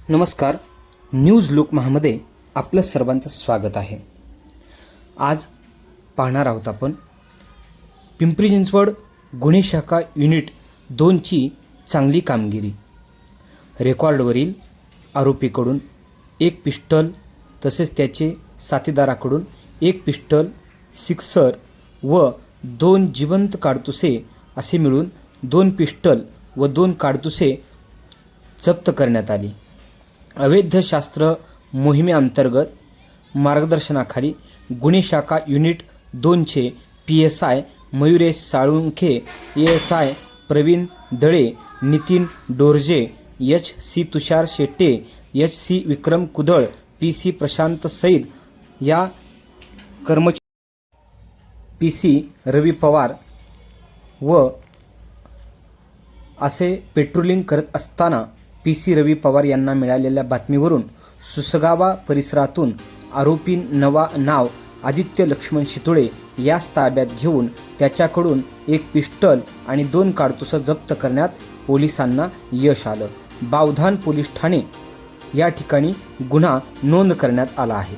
नमस्कार. न्यूज लोकमहामध्ये आपलं सर्वांचं स्वागत आहे. आज पाहणार आहोत आपण पिंपरी चिंचवड गुन्हे शाखा युनिट 2ची चांगली कामगिरी. रेकॉर्डवरील आरोपीकडून एक पिस्टल तसेच त्याचे साथीदाराकडून एक पिस्टल, सिक्सर व 2 जिवंत काडतुसे असे मिळून 2 पिस्टल व 2 काडतुसे जप्त करण्यात आली. अवैध शास्त्र मोहिमेअंतर्गत मार्गदर्शनाखाली गुन्हे शाखा युनिट 2चे PSI Mayuresh Salunkhe, ASI Pravin Dale, Nitin Dorje, HC Tushar Shette, HC Vikram Kudal, PC Prashant Saeed या कर्मचारी, PC रवी पवार व असे पेट्रोलिंग करत असताना PC रवी पवार यांना मिळालेल्या बातमीवरून सुसगावा परिसरातून आरोपी नाव आदित्य लक्ष्मण शितोळे यास ताब्यात घेऊन त्याच्याकडून एक पिस्टल आणि 2 काडतुसं जप्त करण्यात पोलिसांना यश आलं. बावधान पोलीस ठाणे या ठिकाणी गुन्हा नोंद करण्यात आला आहे.